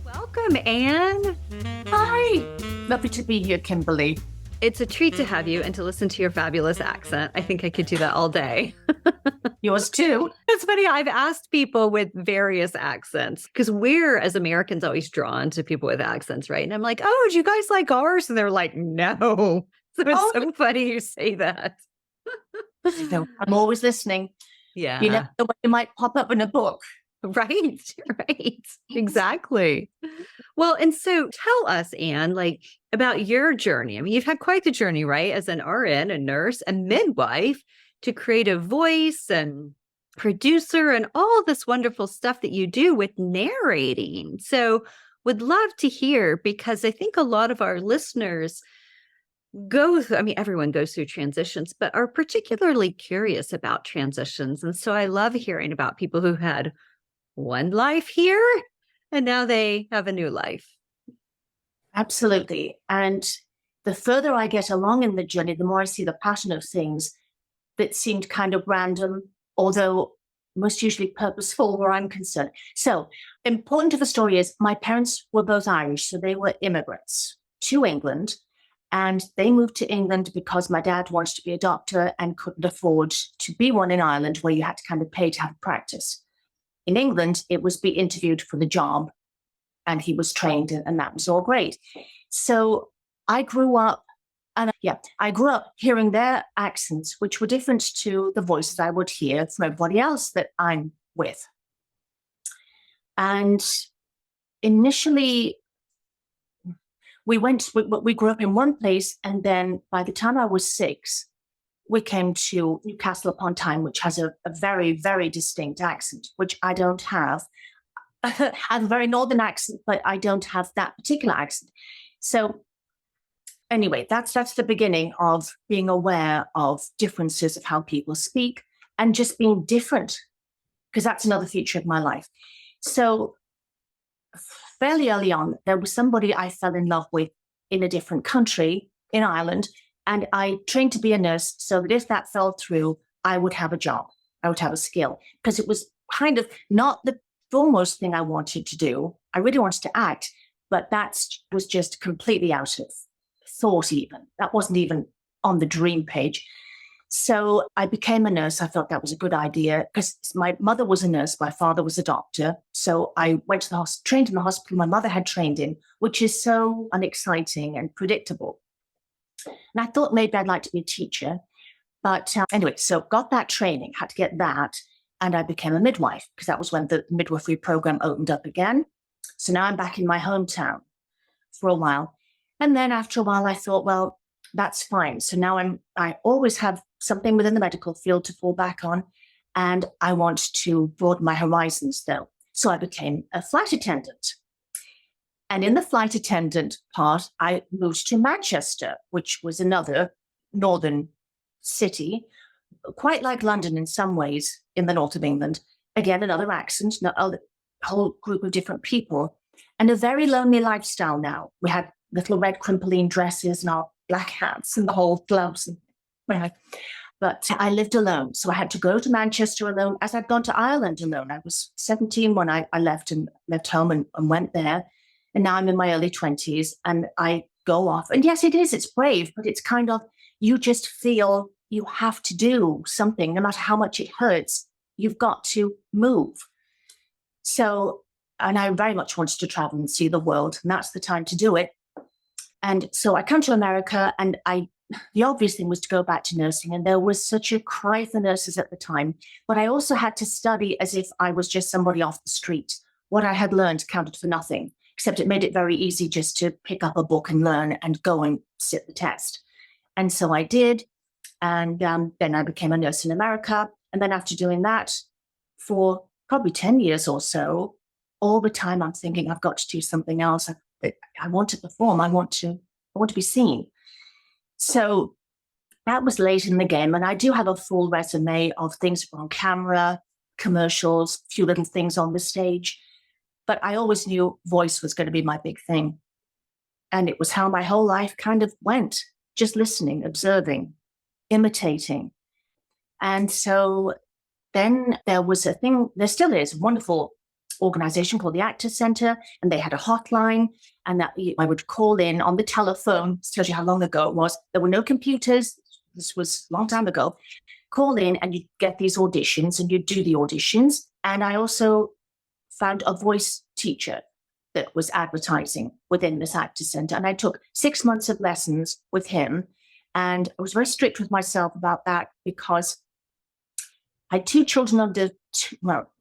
Welcome, Anne. Hi. Lovely to be here, Kimberly. It's a treat to have you and to listen to your fabulous accent. I think I could do that all day. Yours too. It's funny. I've asked people with various accents because we're, as Americans, always drawn to people with accents, right? And I'm like, oh, do you guys like ours? And they're like, no. So it's so funny you say that. I'm always listening. Yeah. You never know what you might pop up in a book. Right. Exactly. Well, and so tell us, Anne, about your journey. I mean, you've had quite the journey, right? As an RN, a nurse, a midwife, to create a voice and producer and all this wonderful stuff that you do with narrating. So would love to hear, because I think a lot of our listeners everyone goes through transitions, but are particularly curious about transitions. And so I love hearing about people who had one life here and now they have a new life. Absolutely. And the further I get along in the journey, the more I see the pattern of things that seemed kind of random, although most usually purposeful where I'm concerned. So important to the story is my parents were both Irish, so they were immigrants to England. And they moved to England because my dad wanted to be a doctor and couldn't afford to be one in Ireland, where you had to kind of pay to have practice. In England, it was be interviewed for the job, and he was trained, and that was all great. So I grew up hearing their accents, which were different to the voices I would hear from everybody else that I'm with. And initially, we grew up in one place, and then by the time I was 6, we came to Newcastle upon Tyne, which has a very, very distinct accent, which I don't have. I have a very northern accent, but I don't have that particular accent. So anyway, that's the beginning of being aware of differences of how people speak and just being different, because that's another feature of my life. So fairly early on, there was somebody I fell in love with in a different country, in Ireland, and I trained to be a nurse so that if that fell through, I would have a job, I would have a skill, because it was kind of not the foremost thing I wanted to do. I really wanted to act, but that was just completely out of thought even. That wasn't even on the dream page. So I became a nurse. I thought that was a good idea because my mother was a nurse, my father was a doctor. So I went to the hospital, trained in the hospital my mother had trained in, which is so unexciting and predictable. And I thought maybe I'd like to be a teacher. But anyway, so got that training, had to get that. And I became a midwife because that was when the midwifery program opened up again. So now I'm back in my hometown for a while. And then after a while, I thought, well, that's fine. So now I always have something within the medical field to fall back on. And I want to broaden my horizons, though. So I became a flight attendant. And in the flight attendant part, I moved to Manchester, which was another northern city, quite like London in some ways, in the north of England. Again, another accent, a whole group of different people, and a very lonely lifestyle now. We had little red crimpoline dresses and our black hats and the whole gloves. But I lived alone. So I had to go to Manchester alone, as I'd gone to Ireland alone. I was 17 when I left home and went there. And now I'm in my early 20s and I go off. And yes, it's brave, but it's kind of, you just feel you have to do something, no matter how much it hurts, you've got to move. So, and I very much wanted to travel and see the world, and that's the time to do it. And so I come to America, and the obvious thing was to go back to nursing, and there was such a cry for nurses at the time, but I also had to study as if I was just somebody off the street. What I had learned counted for nothing, except it made it very easy just to pick up a book and learn and go and sit the test. And so I did. And then I became a nurse in America. And then after doing that for probably 10 years or so, all the time I'm thinking I've got to do something else. I want to perform. I want to be seen. So that was late in the game. And I do have a full resume of things on camera, commercials, a few little things on the stage. But I always knew voice was going to be my big thing. And it was how my whole life kind of went, just listening, observing, imitating. And so Then there was a thing, there still is, a wonderful organization called the Actors Center, and they had a hotline, and that I would call in on the telephone. This tells you how long ago it was. There were no computers. This was a long time ago. Call in and you'd get these auditions and you'd do the auditions. And I also found a voice teacher that was advertising within this Actors Center. And I took 6 months of lessons with him. And I was very strict with myself about that because I had 2 children under, well,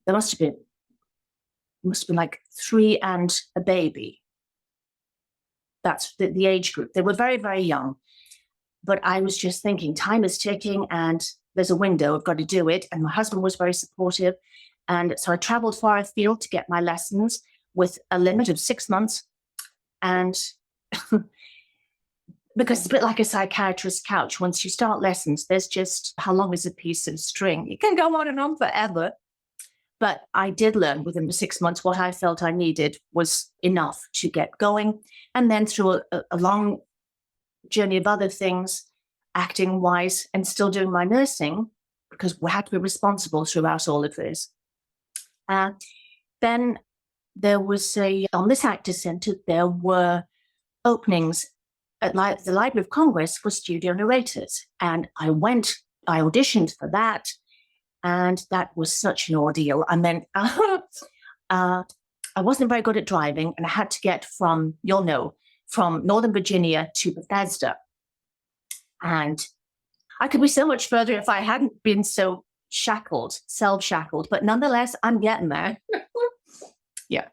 there must have been like 3 and a baby. That's the age group. They were very, very young. But I was just thinking, time is ticking and there's a window, I've got to do it. And my husband was very supportive. And so I traveled far afield to get my lessons with a limit of 6 months. And because it's a bit like a psychiatrist's couch. Once you start lessons, there's just, how long is a piece of string? It can go on and on forever. But I did learn within the 6 months what I felt I needed was enough to get going. And then through a long journey of other things, acting wise, and still doing my nursing, because we had to be responsible throughout all of this. Then there was on this Actors Center, there were openings at the Library of Congress for studio narrators. And I auditioned for that. And that was such an ordeal. And then I wasn't very good at driving, and I had to get from Northern Virginia to Bethesda. And I could be so much further if I hadn't been so self-shackled, but nonetheless, I'm getting there. Yeah.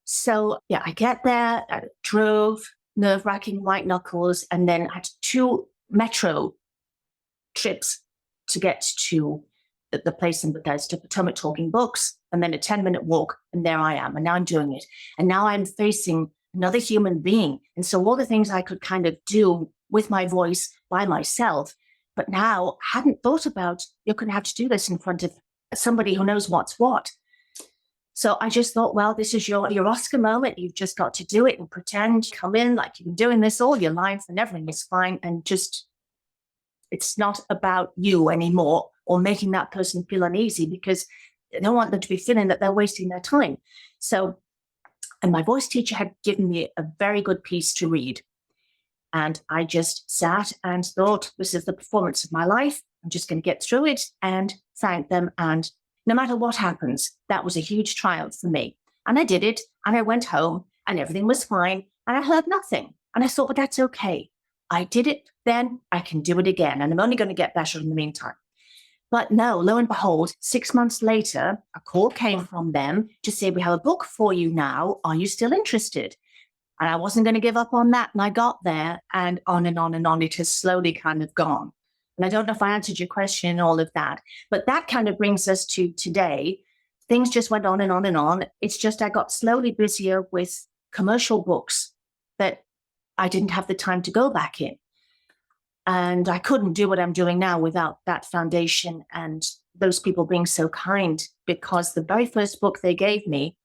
So, yeah, I get there, I drove, nerve-wracking, white knuckles, and then I had 2 metro trips to get to the place in Bethesda, Potomac Talking Books, and then a 10-minute walk, and there I am, and now I'm doing it. And now I'm facing another human being. And so all the things I could kind of do with my voice by myself, but now I hadn't thought about, you're going to have to do this in front of somebody who knows what's what. So I just thought, well, this is your Oscar moment. You've just got to do it and pretend, come in like you've been doing this all your life and everything is fine. And just, it's not about you anymore or making that person feel uneasy, because I don't want them to be feeling that they're wasting their time. So, and my voice teacher had given me a very good piece to read. And I just sat and thought, this is the performance of my life. I'm just going to get through it and thank them. And no matter what happens, that was a huge triumph for me. And I did it, and I went home, and everything was fine, and I heard nothing. And I thought, but that's okay. I did it then, I can do it again, and I'm only going to get better in the meantime. But no, lo and behold, 6 months later, a call came from them to say, we have a book for you now. Are you still interested? And I wasn't going to give up on that. And I got there, and on and on and on, it has slowly kind of gone. And I don't know if I answered your question and all of that, but that kind of brings us to today. Things just went on and on and on. It's just I got slowly busier with commercial books that I didn't have the time to go back in. And I couldn't do what I'm doing now without that foundation and those people being so kind, because the very first book they gave me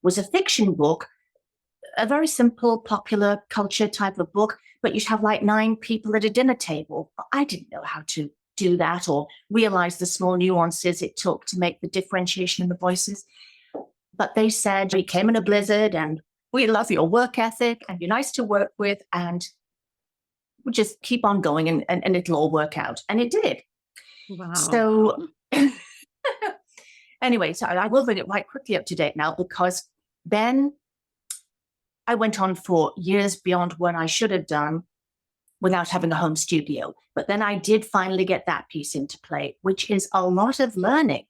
was a fiction book, a very simple, popular culture type of book, but you'd have like 9 people at a dinner table. I didn't know how to do that or realize the small nuances it took to make the differentiation in the voices. But they said, we came in a blizzard and we love your work ethic and you're nice to work with, and we'll just keep on going and it'll all work out. And it did. Wow. So anyway, so I will bring it right quickly up to date now, because then I went on for years beyond what I should have done without having a home studio. But then I did finally get that piece into play, which is a lot of learning.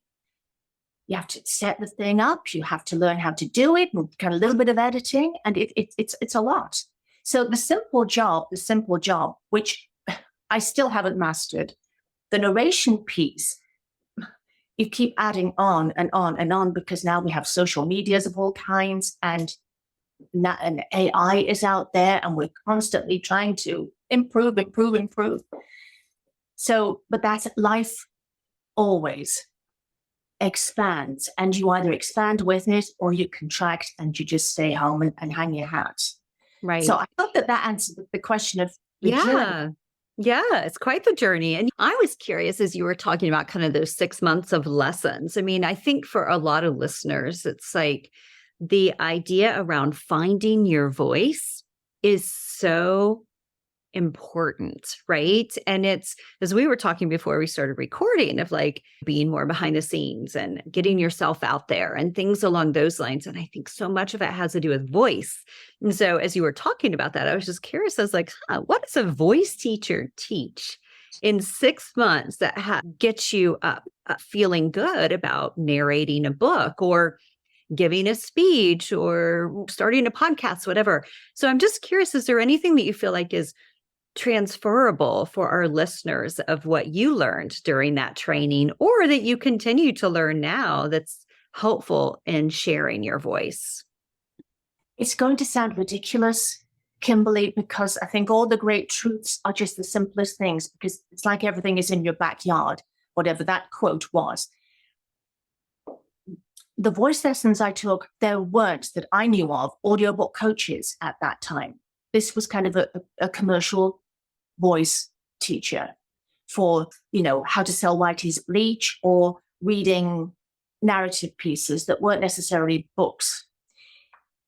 You have to set the thing up. You have to learn how to do it, and kind of a little bit of editing, and it's a lot. So the simple job, which I still haven't mastered, the narration piece, you keep adding on and on and on, because now we have social medias of all kinds, and AI is out there, and we're constantly trying to improve. So, but that's life always expands, and you either expand with it or you contract and you just stay home and hang your hat. Right. So I hope that answered the question of the journey. Yeah, it's quite the journey. And I was curious as you were talking about kind of those 6 months of lessons. I mean, I think for a lot of listeners, it's like the idea around finding your voice is so important, right? And it's, as we were talking before we started recording, of like being more behind the scenes and getting yourself out there and things along those lines. And I think so much of it has to do with voice. And so as you were talking about that, I was just curious. I was like, what does a voice teacher teach in 6 months that gets you up feeling good about narrating a book or giving a speech or starting a podcast, whatever. So I'm just curious, is there anything that you feel like is transferable for our listeners of what you learned during that training or that you continue to learn now that's helpful in sharing your voice? It's going to sound ridiculous, Kimberly, because I think all the great truths are just the simplest things, because it's like everything is in your backyard, whatever that quote was. The voice lessons I took, there weren't, that I knew of, audiobook coaches at that time. This was kind of a commercial voice teacher for, how to sell Whitey's bleach or reading narrative pieces that weren't necessarily books.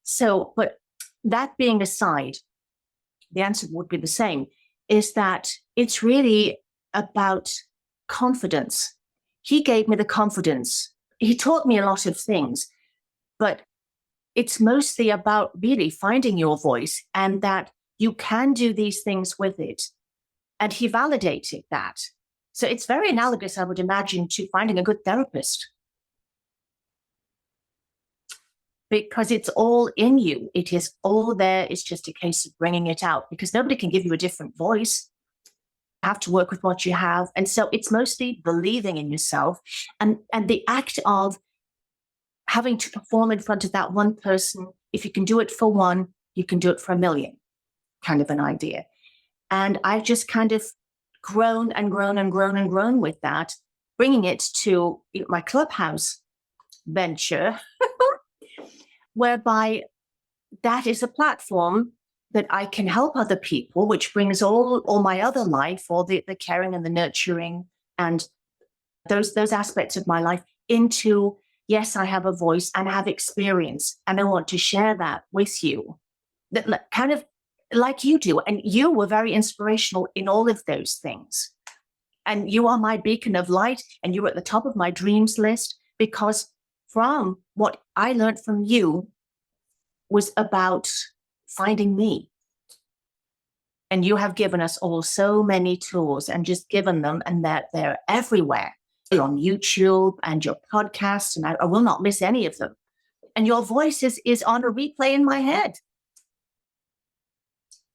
So, but that being aside, the answer would be the same, is that it's really about confidence. He gave me the confidence. He taught me a lot of things, but it's mostly about really finding your voice and that you can do these things with it. And he validated that. So it's very analogous, I would imagine, to finding a good therapist. Because it's all in you. It is all there. It's just a case of bringing it out, because nobody can give you a different voice. You have to work with what you have. And so it's mostly believing in yourself and the act of having to perform in front of that one person. If you can do it for one, you can do it for a million, kind of an idea. And I've just kind of grown and grown and grown and grown with that, bringing it to my Clubhouse venture, whereby that is a platform that I can help other people, which brings all my other life, all the caring and the nurturing and those aspects of my life into, yes, I have a voice and I have experience, and I want to share that with you. That kind of like you do. And you were very inspirational in all of those things. And you are my beacon of light, and you're at the top of my dreams list, because from what I learned from you was about finding me. And you have given us all so many tools and just given them, and that they're everywhere. You're on YouTube and your podcast, and I will not miss any of them. And your voice is on a replay in my head.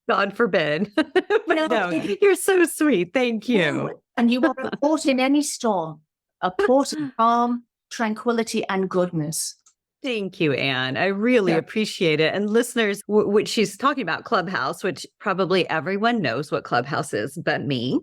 God forbid. But no, you're so sweet. Thank you. And you are a port in any storm, a port of calm, tranquility, and goodness. Thank you, Anne. I really appreciate it. And listeners, which she's talking about Clubhouse, which probably everyone knows what Clubhouse is but me.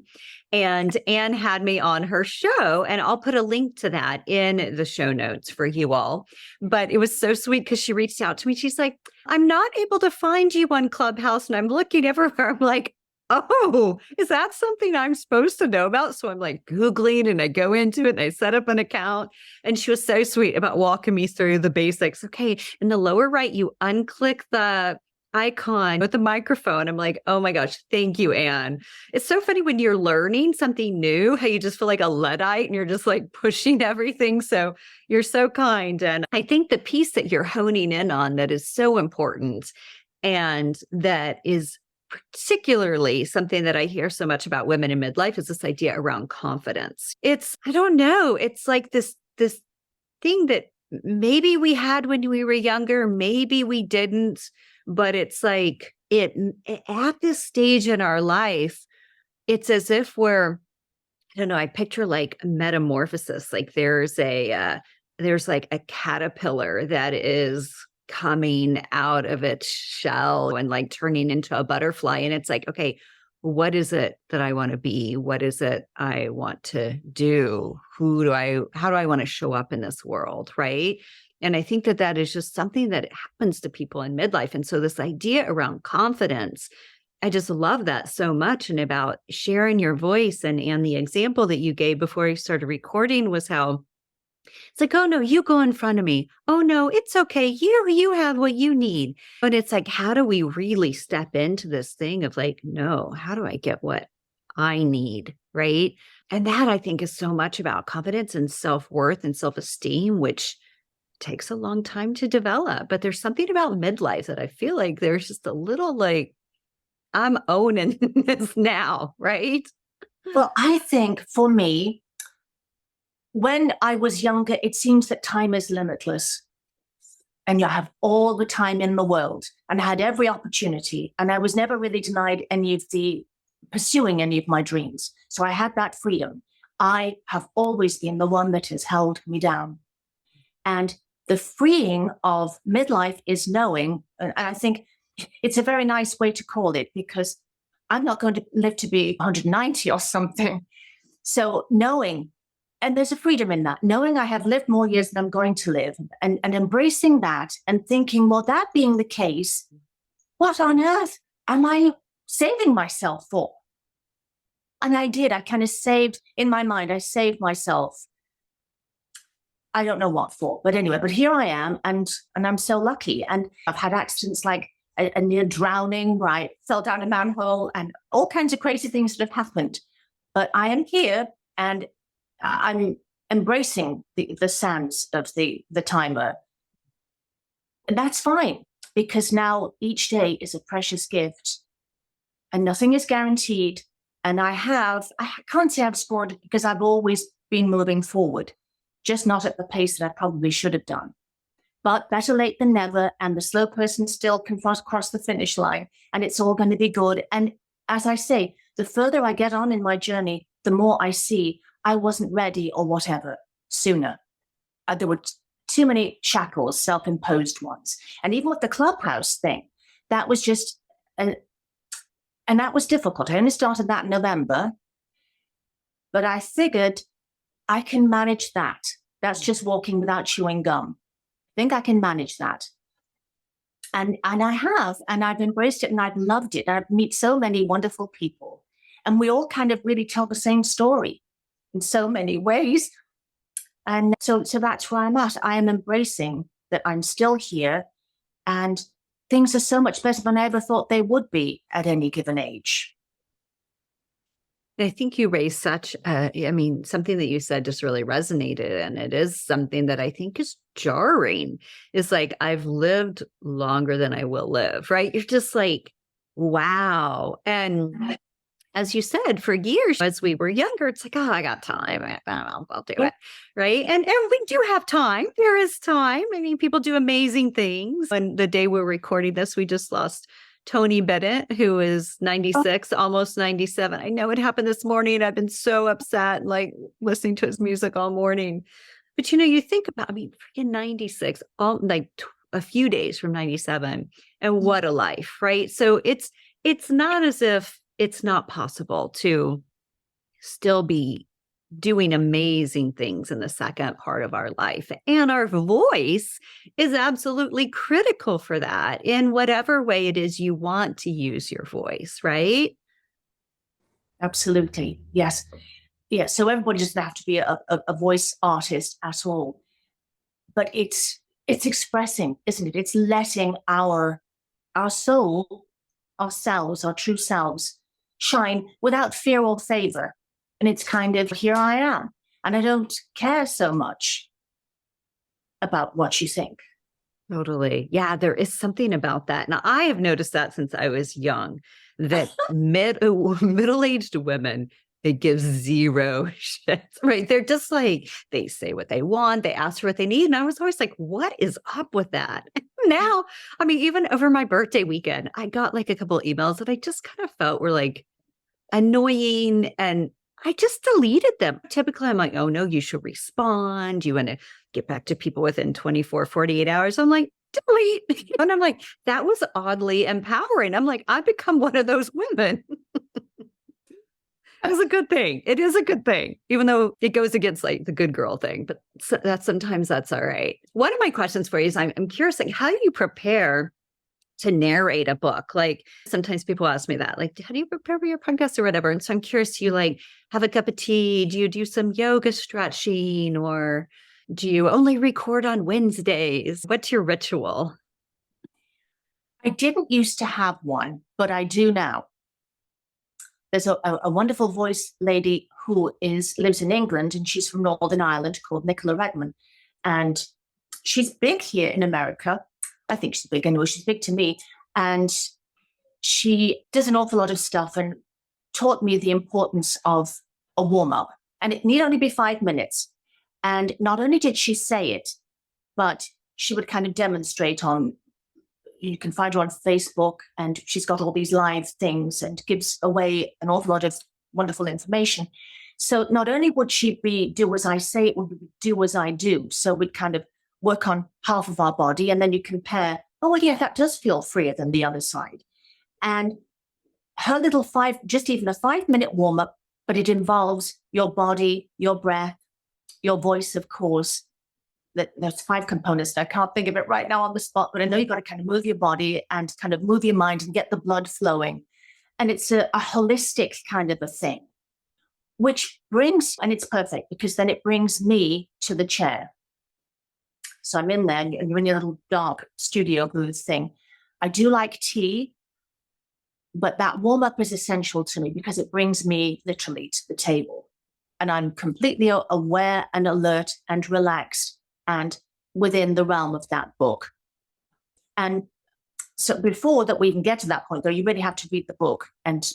And Anne had me on her show, and I'll put a link to that in the show notes for you all. But it was so sweet because she reached out to me. She's like, I'm not able to find you on Clubhouse, and I'm looking everywhere. I'm like, oh, is that something I'm supposed to know about? So I'm like Googling, and I go into it and I set up an account. And she was so sweet about walking me through the basics. Okay, in the lower right, you unclick the icon with the microphone. I'm like, oh my gosh, thank you, Anne. It's so funny when you're learning something new, how you just feel like a Luddite and you're just like pushing everything. So you're so kind. And I think the piece that you're honing in on that is so important, and that is particularly something that I hear so much about women in midlife, is this idea around confidence. It's, I don't know, it's like this thing that maybe we had when we were younger, maybe we didn't, but it's like at this stage in our life, it's as if we're, I don't know, I picture like metamorphosis. Like there's like a caterpillar that is coming out of its shell and like turning into a butterfly. And it's like, okay, what is it that I want to be? What is it I want to do? How do I want to show up in this world? Right. And I think that is just something that happens to people in midlife. And so this idea around confidence I just love that so much. And about sharing your voice, and the example that you gave before you started recording was how it's like, oh no, you go in front of me. Oh no, it's okay. You have what you need. But it's like, how do we really step into this thing of like, no, how do I get what I need? Right. And that I think is so much about confidence and self-worth and self-esteem, which takes a long time to develop. But there's something about midlife that I feel like there's just a little like, I'm owning this now, right? Well, I think for me, when I was younger, it seems that time is limitless and you have all the time in the world, and I had every opportunity, and I was never really denied any of the pursuing any of my dreams. So I had that freedom. I have always been the one that has held me down. And the freeing of midlife is knowing, and I think it's a very nice way to call it, because I'm not going to live to be 190 or something. So knowing, and there's a freedom in that, knowing I have lived more years than I'm going to live, and embracing that and thinking, well, that being the case, what on earth am I saving myself for? And I did. I kind of saved, in my mind, I saved myself. I don't know what for, but anyway, but here I am, and I'm so lucky. And I've had accidents like a near drowning, right? Fell down a manhole, and all kinds of crazy things that have happened. But I am here, and I'm embracing the sands of the timer. And that's fine, because now each day is a precious gift and nothing is guaranteed. And I can't say I've scored, because I've always been moving forward, just not at the pace that I probably should have done. But better late than never. And the slow person still can cross the finish line, and it's all going to be good. And as I say, the further I get on in my journey, the more I see I wasn't ready or whatever sooner. There were too many shackles, self-imposed ones. And even with the Clubhouse thing, that was just, and that was difficult. I only started that in November, but I figured I can manage that. That's just walking without chewing gum. I think I can manage that. And I have, and I've embraced it, and I've loved it. I've met so many wonderful people, and we all kind of really tell the same story in so many ways. And so that's where I'm at. I am embracing that I'm still here, and things are so much better than I ever thought they would be at any given age. I think you raised something that you said just really resonated. And it is something that I think is jarring. It's like, I've lived longer than I will live, right? You're just like, wow. And as you said, for years, as we were younger, it's like, oh, I got time. I'll do it. Right. And we do have time. There is time. I mean, people do amazing things. And the day we're recording this, we just lost Tony Bennett, who is 96, almost 97. I know it happened this morning. I've been so upset, like listening to his music all morning. But, you think about, freaking 96, a few days from 97. And what a life, right? So it's not as if it's not possible to still be doing amazing things in the second part of our life. And our voice is absolutely critical for that, in whatever way it is you want to use your voice, right? Absolutely. Yes. Yeah. So everybody doesn't have to be a voice artist at all. But it's expressing, isn't it? It's letting our soul, ourselves, our true selves shine without fear or favor. And it's kind of, here I am. And I don't care so much about what you think. Totally. Yeah, there is something about that. Now, I have noticed that since I was young, that middle-aged women, it gives zero shit, right? They're just like, they say what they want, they ask for what they need. And I was always like, what is up with that? Now, even over my birthday weekend, I got like a couple of emails that I just kind of felt were like annoying, and I just deleted them. Typically, I'm like, oh no, you should respond. You want to get back to people within 24, 48 hours. I'm like, delete. And I'm like, that was oddly empowering. I'm like, I've become one of those women. It's a good thing. It is a good thing, even though it goes against like the good girl thing, but sometimes that's all right. One of my questions for you is I'm curious, like, how do you prepare to narrate a book? Like sometimes people ask me that, like, how do you prepare for your podcast or whatever? And so I'm curious, do you like have a cup of tea? Do you do some yoga stretching, or do you only record on Wednesdays? What's your ritual? I didn't used to have one, but I do now. There's a wonderful voice lady who lives in England, and she's from Northern Ireland, called Nicola Redman. And she's big here in America. I think she's big anyway. She's big to me. And she does an awful lot of stuff and taught me the importance of a warm-up. And it need only be 5 minutes. And not only did she say it, but she would kind of demonstrate on, you can find her on Facebook, and she's got all these live things and gives away an awful lot of wonderful information. So not only would she be do as I say, it would be do as I do. So we'd kind of work on half of our body, and then you compare, oh, well, yeah, that does feel freer than the other side. And her little just even a 5-minute warm up, but it involves your body, your breath, your voice, of course. There's 5 components. I can't think of it right now on the spot, but I know you've got to kind of move your body and kind of move your mind and get the blood flowing. And it's a holistic kind of a thing, which brings, and it's perfect because then it brings me to the chair. So I'm in there, and you're in your little dark studio booth thing. I do like tea, but that warm up is essential to me because it brings me literally to the table. And I'm completely aware and alert and relaxed and within the realm of that book. And so before that we even get to that point, though, you really have to read the book and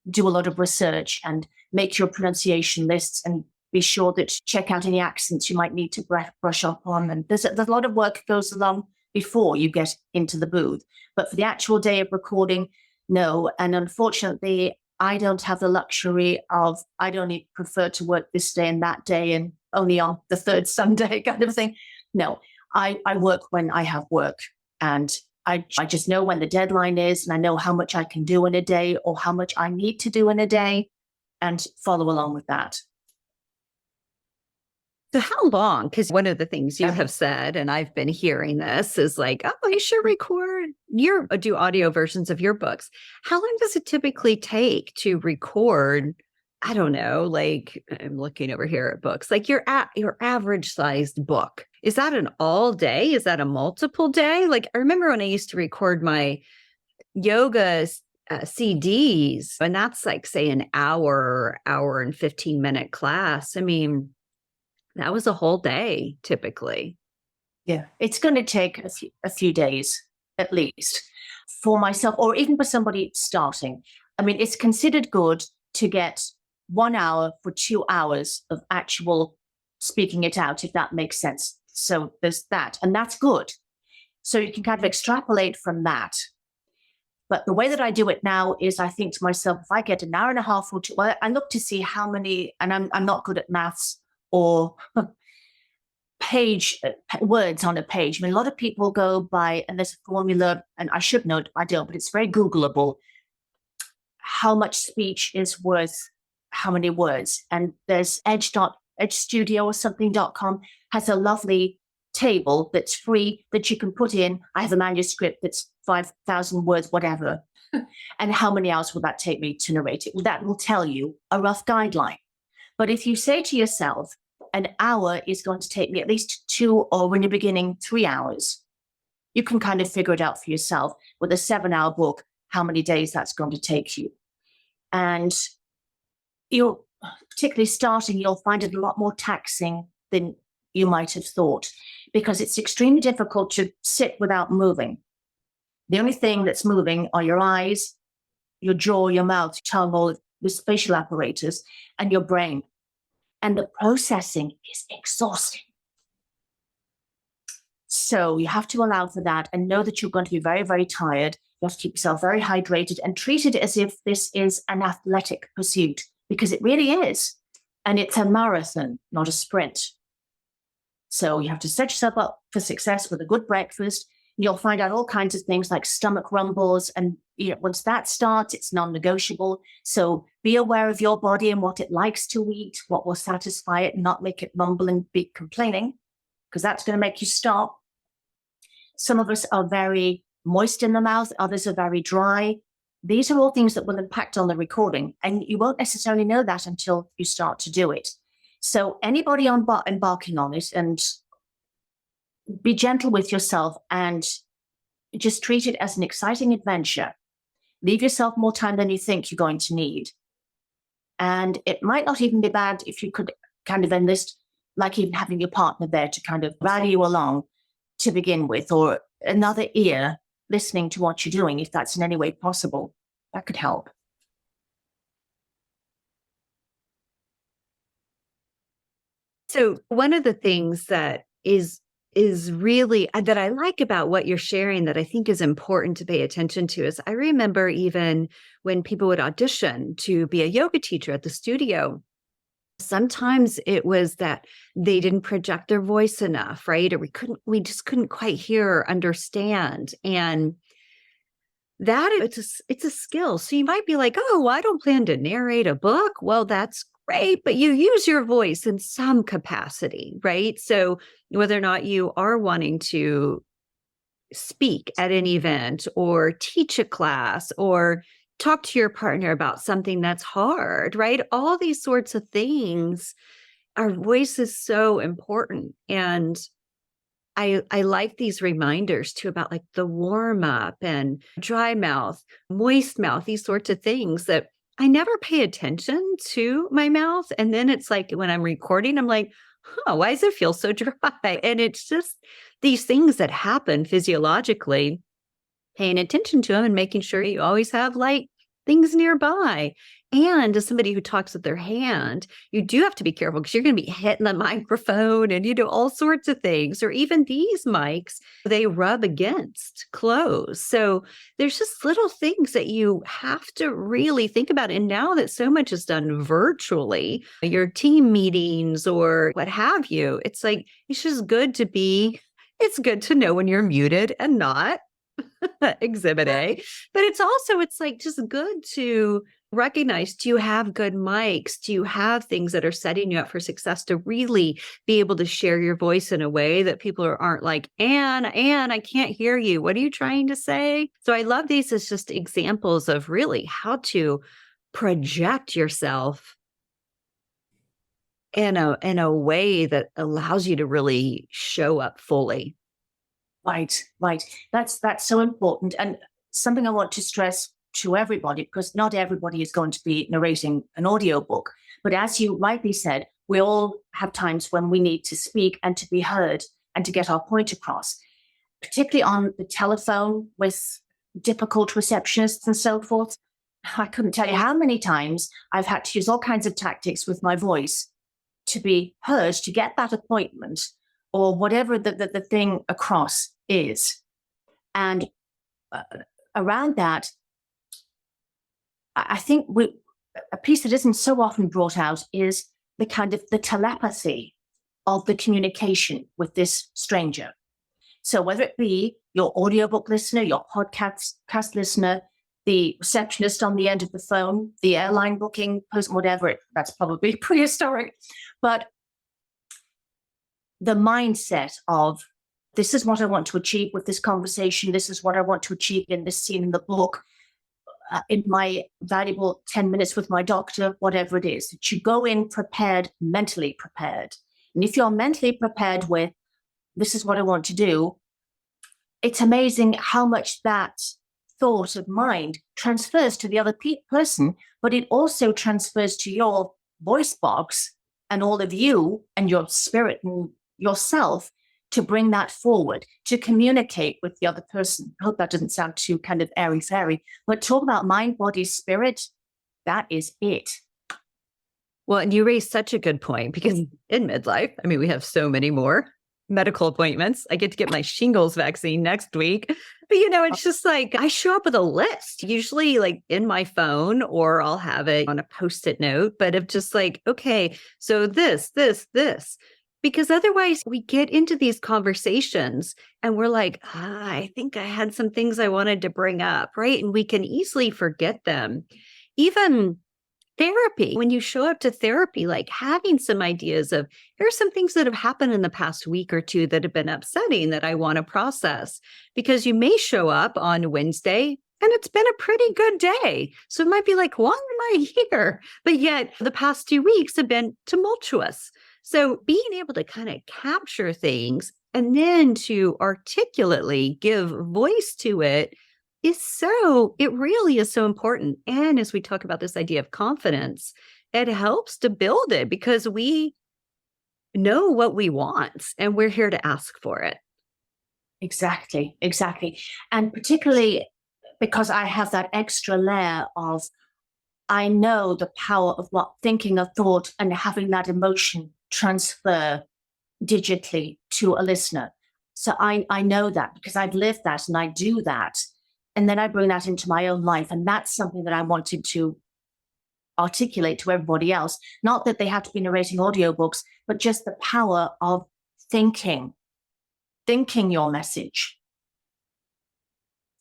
do a lot of research and make your pronunciation lists and be sure that check out any accents you might need to brush up on. And there's a lot of work that goes along before you get into the booth. But for the actual day of recording, no. And unfortunately, I don't have the luxury of, I'd only prefer to work this day and that day and only on the third Sunday kind of thing. No, I work when I have work, and I just know when the deadline is, and I know how much I can do in a day or how much I need to do in a day, and follow along with that. So how long? Because one of the things you have said, and I've been hearing this, is like, oh, you should do audio versions of your books. How long does it typically take to record? I don't know, like I'm looking over here at books, like your average sized book. Is that an all day? Is that a multiple day? Like I remember when I used to record my yoga CDs, and that's like, say, an hour and 15-minute class. I mean, that was a whole day typically. Yeah, it's going to take a few days at least for myself, or even for somebody starting. I mean, it's considered good to get 1 hour for 2 hours of actual speaking it out, if that makes sense. So there's that, and that's good. So you can kind of extrapolate from that. But the way that I do it now is I think to myself, if I get an hour and a half or 2, well, I look to see how many, and I'm not good at maths or words on a page. I mean, a lot of people go by, and there's a formula, and I should know, I don't, but it's very Googleable. How much speech is worth how many words? And there's edge studio or something.com has a lovely table that's free that you can put in. I have a manuscript that's 5,000 words, whatever. And how many hours will that take me to narrate it? Well, that will tell you a rough guideline. But if you say to yourself, an hour is going to take me at least 2, or when you're beginning, 3 hours, you can kind of figure it out for yourself with a 7-hour book, how many days that's going to take you. And you're particularly starting, you'll find it a lot more taxing than you might have thought, because it's extremely difficult to sit without moving. The only thing that's moving are your eyes, your jaw, your mouth, your tongue, all the spatial apparatus, and your brain. And the processing is exhausting. So you have to allow for that and know that you're going to be very, very tired. You have to keep yourself very hydrated and treat it as if this is an athletic pursuit, because it really is. And it's a marathon, not a sprint. So you have to set yourself up for success with a good breakfast. You'll find out all kinds of things like stomach rumbles. And once that starts, it's non-negotiable. So be aware of your body and what it likes to eat, what will satisfy it and not make it rumble and be complaining, because that's going to make you stop. Some of us are very moist in the mouth, others are very dry. These are all things that will impact on the recording, and you won't necessarily know that until you start to do it. So anybody embarking on it, and be gentle with yourself and just treat it as an exciting adventure. Leave yourself more time than you think you're going to need. And it might not even be bad if you could kind of enlist, like even having your partner there to kind of rally you along to begin with, or another ear listening to what you're doing, if that's in any way possible. That could help. So one of the things that is really that I like about what you're sharing that I think is important to pay attention to is I remember even when people would audition to be a yoga teacher at the studio, sometimes it was that they didn't project their voice enough, right? Or we just couldn't quite hear or understand. And that it's a skill. So you might be like, oh, I don't plan to narrate a book. Well, that's great, but you use your voice in some capacity, right? So whether or not you are wanting to speak at an event or teach a class or talk to your partner about something that's hard, right? All these sorts of things, our voice is so important. And I like these reminders too about like the warm up and dry mouth, moist mouth, these sorts of things that I never pay attention to my mouth. And then it's like when I'm recording, I'm like, huh, why does it feel so dry? And it's just these things that happen physiologically, paying attention to them and making sure you always have like things nearby. And as somebody who talks with their hand, you do have to be careful because you're going to be hitting the microphone and, all sorts of things. Or even these mics, they rub against clothes. So there's just little things that you have to really think about. And now that so much is done virtually, your team meetings or what have you, it's like, it's just good it's good to know when you're muted and not. Exhibit A. But it's like just good to recognize, do you have good mics? Do you have things that are setting you up for success to really be able to share your voice in a way that people aren't like, Anne, I can't hear you. What are you trying to say? So I love these as just examples of really how to project yourself in a way that allows you to really show up fully. Right. That's so important. And something I want to stress to everybody, because not everybody is going to be narrating an audiobook. But as you rightly said, we all have times when we need to speak and to be heard and to get our point across, particularly on the telephone with difficult receptionists and so forth. I couldn't tell you how many times I've had to use all kinds of tactics with my voice to be heard, to get that appointment or whatever the thing across is. And around that, I think a piece that isn't so often brought out is the kind of the telepathy of the communication with this stranger. So whether it be your audiobook listener, your podcast listener, the receptionist on the end of the phone, the airline booking person, whatever, that's probably prehistoric. But the mindset of, this is what I want to achieve with this conversation. This is what I want to achieve in this scene in the book, in my valuable 10 minutes with my doctor, whatever it is. That you go in prepared, mentally prepared. And if you're mentally prepared with, this is what I want to do, it's amazing how much that thought of mind transfers to the other person, but it also transfers to your voice box and all of you and your spirit and yourself to bring that forward, to communicate with the other person. I hope that doesn't sound too kind of airy-fairy, but talk about mind, body, spirit, that is it. Well, and you raised such a good point because in midlife, I mean, we have so many more medical appointments. I get to get my shingles vaccine next week. But, it's just like I show up with a list, usually like in my phone, or I'll have it on a Post-it note, but of just like, okay, so this. Because otherwise we get into these conversations and we're like, I think I had some things I wanted to bring up, right? And we can easily forget them. Even therapy. When you show up to therapy, like having some ideas of, here's some things that have happened in the past week or two that have been upsetting that I want to process. Because you may show up on Wednesday and it's been a pretty good day. So it might be like, why am I here? But yet the past 2 weeks have been tumultuous. So being able to kind of capture things and then to articulately give voice to it it really is so important. And as we talk about this idea of confidence, it helps to build it because we know what we want and we're here to ask for it. Exactly. And particularly because I have that extra layer of, I know the power of what thinking a thought and having that emotion transfer digitally to a listener. So I know that because I've lived that and I do that. And then I bring that into my own life. And that's something that I wanted to articulate to everybody else. Not that they have to be narrating audiobooks, but just the power of thinking your message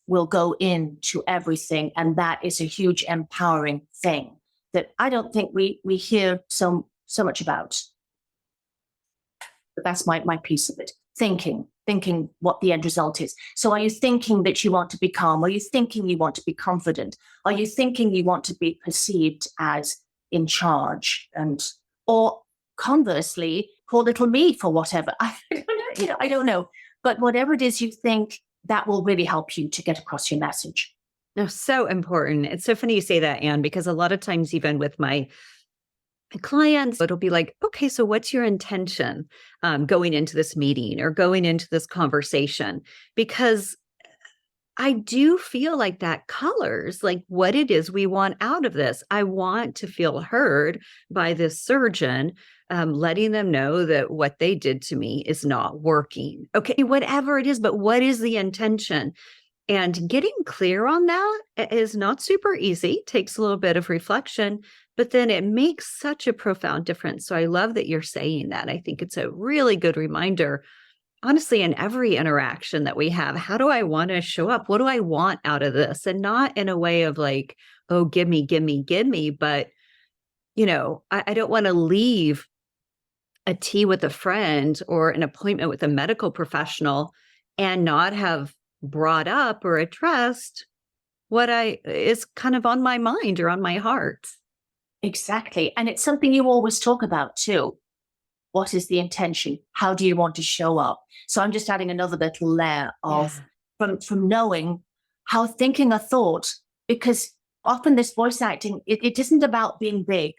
will go into everything. And that is a huge empowering thing that I don't think we hear so much about. But that's my piece of it. Thinking what the end result is. So are you thinking that you want to be calm? Are you thinking you want to be confident? Are you thinking you want to be perceived as in charge? Or conversely, poor little me for whatever. I don't know. But whatever it is you think, that will really help you to get across your message. No, so important. It's so funny you say that, Anne, because a lot of times, even with my clients, it'll be like, okay, so what's your intention going into this meeting or going into this conversation? Because I do feel like that colors like what it is we want out of this. I want to feel heard by this surgeon, letting them know that what they did to me is not working. Okay, whatever it is, but what is the intention? And getting clear on that is not super easy, takes a little bit of reflection, but then it makes such a profound difference. So I love that you're saying that. I think it's a really good reminder, honestly, in every interaction that we have. How do I want to show up? What do I want out of this? And not in a way of like, oh, give me, but, I don't want to leave a tea with a friend or an appointment with a medical professional and not have brought up or addressed what is kind of on my mind or on my heart. Exactly. And it's something you always talk about too. What is the intention? How do you want to show up? So I'm just adding another little layer of from knowing how thinking a thought, because often this voice acting, it isn't about being big.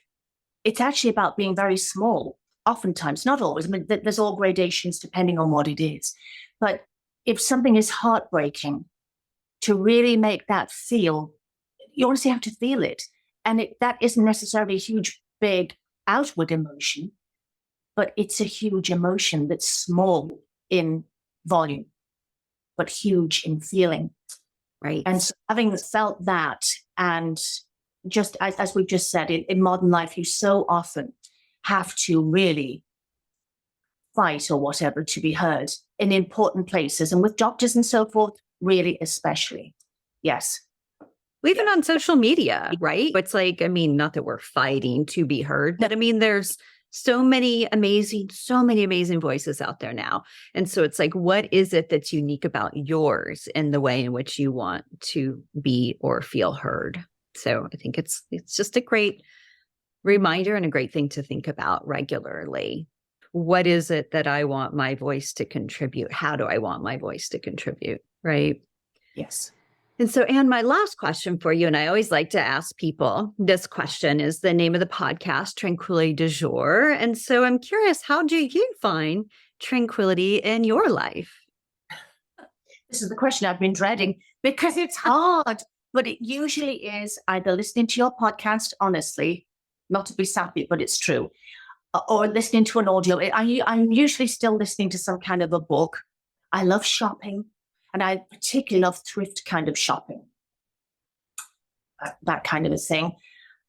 It's actually about being very small. Oftentimes, not always. I mean, there's all gradations depending on what it is. But if something is heartbreaking, to really make that feel, you honestly have to feel it. And that isn't necessarily a huge, big outward emotion, but it's a huge emotion that's small in volume, but huge in feeling. Right. And so having felt that, and just as we've just said, in modern life, you so often have to really fight or whatever to be heard in important places. And with doctors and so forth, really especially. Yes. Even on social media, right? It's like, I mean, not that we're fighting to be heard, but I mean, there's so many amazing voices out there now. And so it's like, what is it that's unique about yours in the way in which you want to be or feel heard? So I think it's just a great reminder and a great thing to think about regularly. What is it that I want my voice to contribute? How do I want my voice to contribute? Right? Yes. And so, Anne, my last question for you, and I always like to ask people, this question is the name of the podcast, Tranquility du Jour. And so I'm curious, how do you find tranquility in your life? This is the question I've been dreading because it's hard, but it usually is either listening to your podcast, honestly, not to be sappy, but it's true, or listening to an audio. I'm usually still listening to some kind of a book. I love shopping. And I particularly love thrift kind of shopping, that kind of a thing.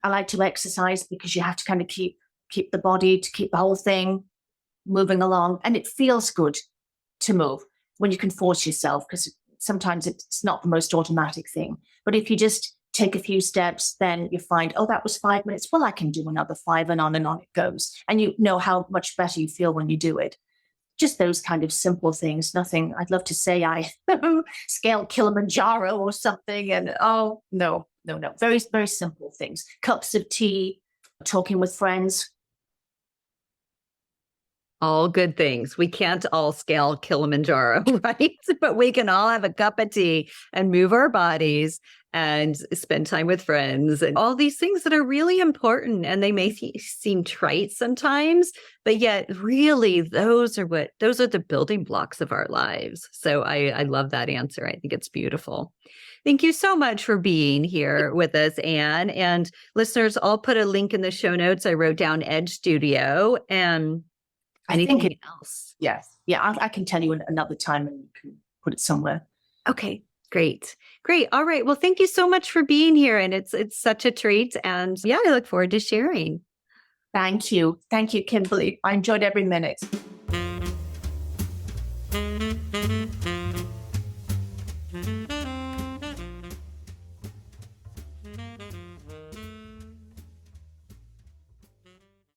I like to exercise because you have to kind of keep the body, to keep the whole thing moving along. And it feels good to move when you can force yourself, because sometimes it's not the most automatic thing. But if you just take a few steps, then you find, oh, that was 5 minutes. Well, I can do another 5, and on it goes. And you know how much better you feel when you do it. Just those kind of simple things. Nothing, I'd love to say I scaled Kilimanjaro or something. And oh, no. Very, very simple things. Cups of tea, talking with friends. All good things. We can't all scale Kilimanjaro, right? But we can all have a cup of tea and move our bodies and spend time with friends and all these things that are really important. And they may seem trite sometimes, but yet really those are the building blocks of our lives. So I love that answer. I think it's beautiful. Thank you so much for being here with us, Anne. And listeners, I'll put a link in the show notes. I wrote down Edge Studio and anything else. Yes. Yeah, I can tell you another time, and you can put it somewhere. Okay, great. All right. Well, thank you so much for being here. And it's such a treat. And yeah, I look forward to sharing. Thank you. Thank you, Kimberly. I enjoyed every minute.